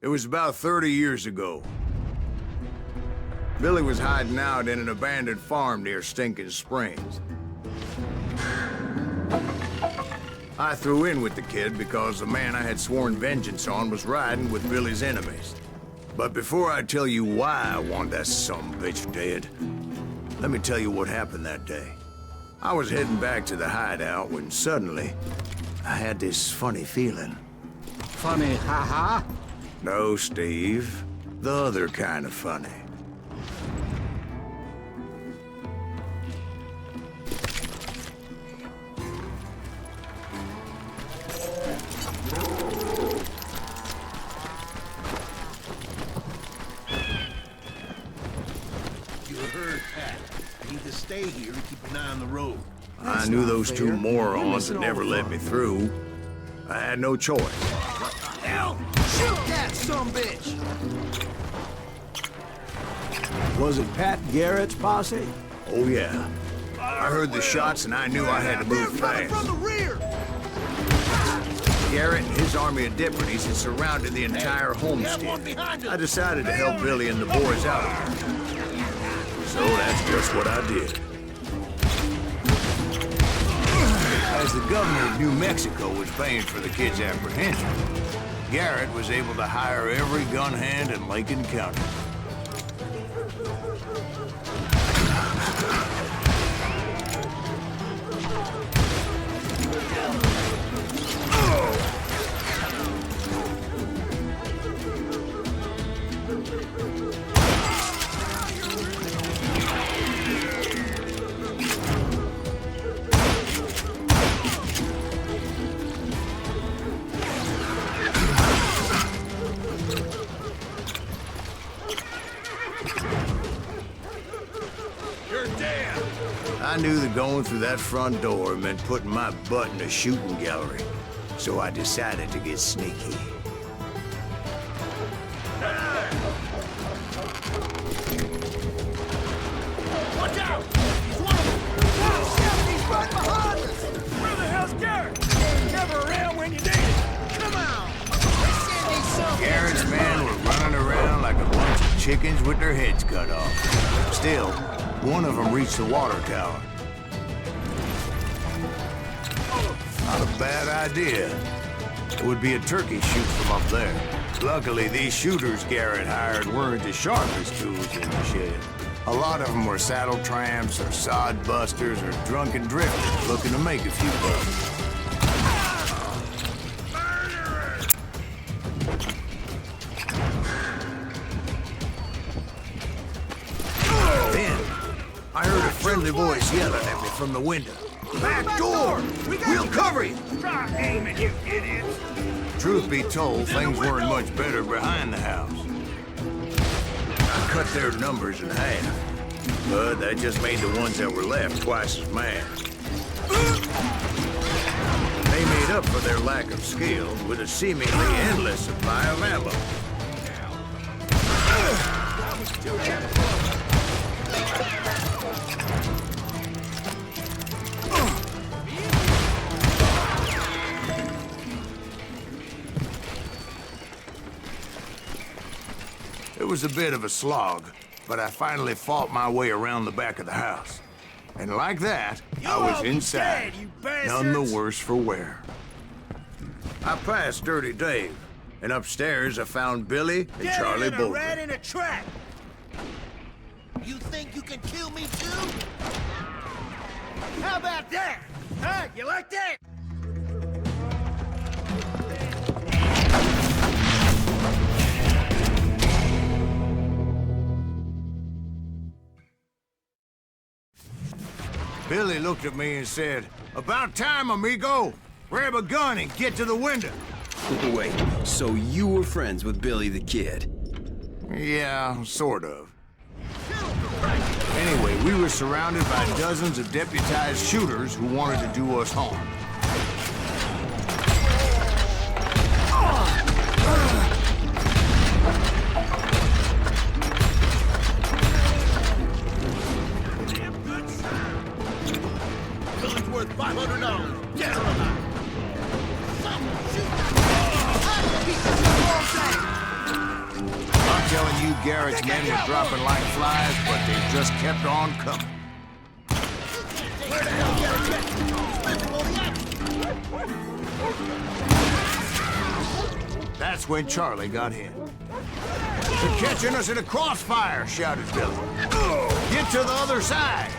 It was about 30 years ago. Billy was hiding out in an abandoned farm near Stinking Springs. I threw in with the kid because the man I had sworn vengeance on was riding with Billy's enemies. But before I tell you why I want that sumbitch dead, let me tell you what happened that day. I was heading back to the hideout when suddenly I had this funny feeling. Funny, ha-ha? No, Steve. The other kind of funny. Stay here and keep an eye on the road. I knew those two morons that never let me through. I had no choice. What the hell? Shoot that sumbitch! Was it Pat Garrett's posse? Oh, yeah. I heard the shots and I knew I had to move fast. From the rear! Garrett and his army of deputies had surrounded the entire homestead. I decided to help Billy and the boys out of there. So that's just what I did. As the governor of New Mexico was paying for the kid's apprehension, Garrett was able to hire every gun hand in Lincoln County. I knew that going through that front door meant putting my butt in a shooting gallery, so I decided to get sneaky. Watch out! He's one of them! Oh, shit! He's right behind us! Where the hell's Garrett? Never around when you need it! Come on! Garrett's men were running around like a bunch of chickens with their heads cut off. Still, one of them reached the water tower. Not a bad idea. It would be a turkey shoot from up there. Luckily, these shooters Garrett hired weren't the sharpest tools in the shed. A lot of them were saddle tramps or sod busters or drunken drifters looking to make a few bucks. I heard a friendly voice yelling at me from the window. Back door! We'll cover you! Try aiming, you idiots! Truth be told, things weren't much better behind the house. I cut their numbers in half, but that just made the ones that were left twice as mad. They made up for their lack of skill with a seemingly endless supply of ammo. It was a bit of a slog, but I finally fought my way around the back of the house. And like that, I was inside, none the worse for wear. I passed Dirty Dave, and upstairs I found Billy and Charlie Bolton. Rat in a trap! You think you can kill me too? How about that? Huh? You like that? Billy looked at me and said, "About time, amigo! Grab a gun and get to the window!" Wait, so you were friends with Billy the Kid? Yeah, sort of. Anyway, we were surrounded by dozens of deputized shooters who wanted to do us harm. Gun's worth $500. Get her alive. Shoot. Garrett's men were dropping like flies, but they just kept on coming. Where the hell Garrett? That's when Charlie got hit. "They're catching us in a crossfire," shouted Billy. "Get to the other side."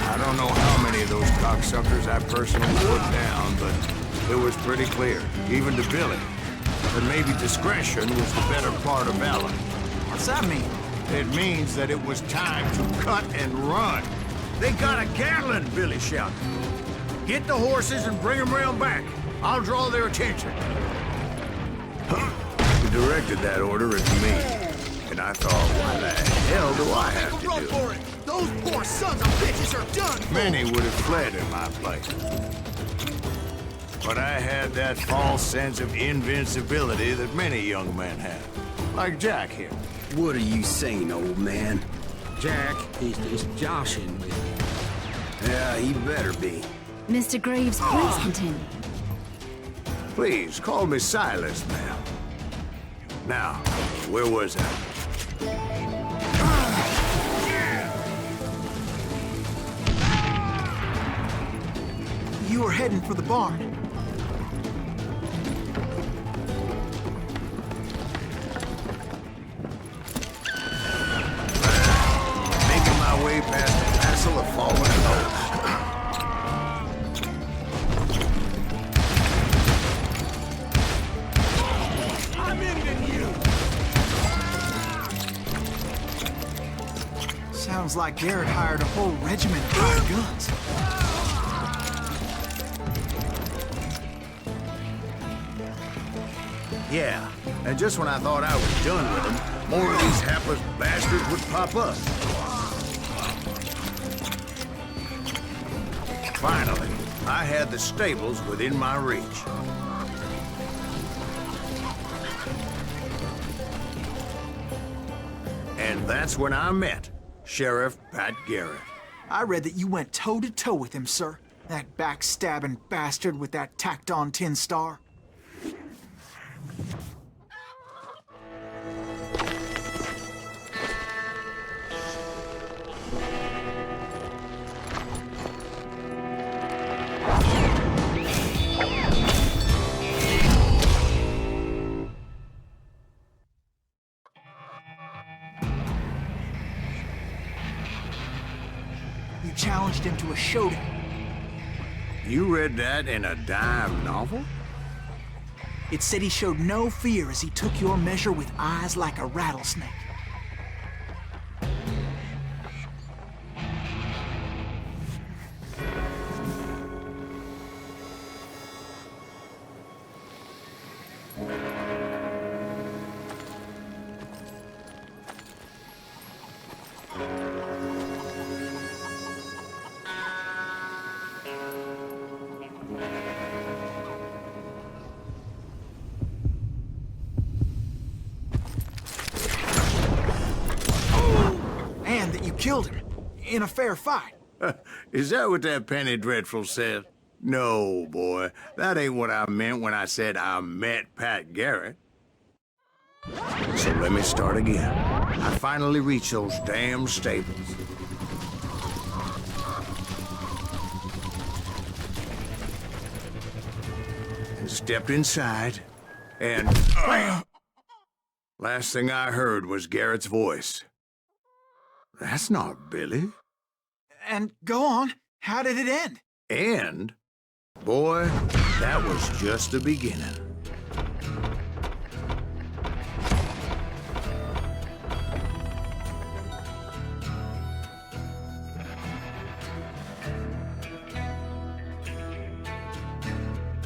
I don't know how many of those cocksuckers I personally put down, but it was pretty clear, even to Billy, that maybe discretion was the better part of valor. What's that mean? It means that it was time to cut and run. "They got a Gatling," Billy shouted. "Get the horses and bring them round back. I'll draw their attention." He directed that order at me, and I thought, why the hell do I have to Run do it? for it! Those poor sons of bitches are done! Many would have fled in my place. But I had that false sense of invincibility that many young men have. Like Jack here. What are you saying, old man? Jack, he's joshing with you. Yeah, he better be. Mr. Graves, please continue. Please, call me Silas, ma'am. Now, where was I? You were heading for the barn. Making my way past the castle of fallen oaks. I'm ending you! Sounds like Garrett hired a whole regiment of hired guns. Yeah, and just when I thought I was done with them, more of these hapless bastards would pop up. Finally, I had the stables within my reach. And that's when I met Sheriff Pat Garrett. I read that you went toe-to-toe with him, sir. That backstabbing bastard with that tacked-on tin star. You challenged him to a showdown. You read that in a dime novel? It said he showed no fear as he took your measure with eyes like a rattlesnake. And that you killed him in a fair fight. Is that what that Penny Dreadful said? No, boy. That ain't what I meant when I said I met Pat Garrett. So let me start again. I finally reached those damn stables. And stepped inside, and... last thing I heard was Garrett's voice. That's not Billy. And go on, how did it end? And, boy, that was just the beginning.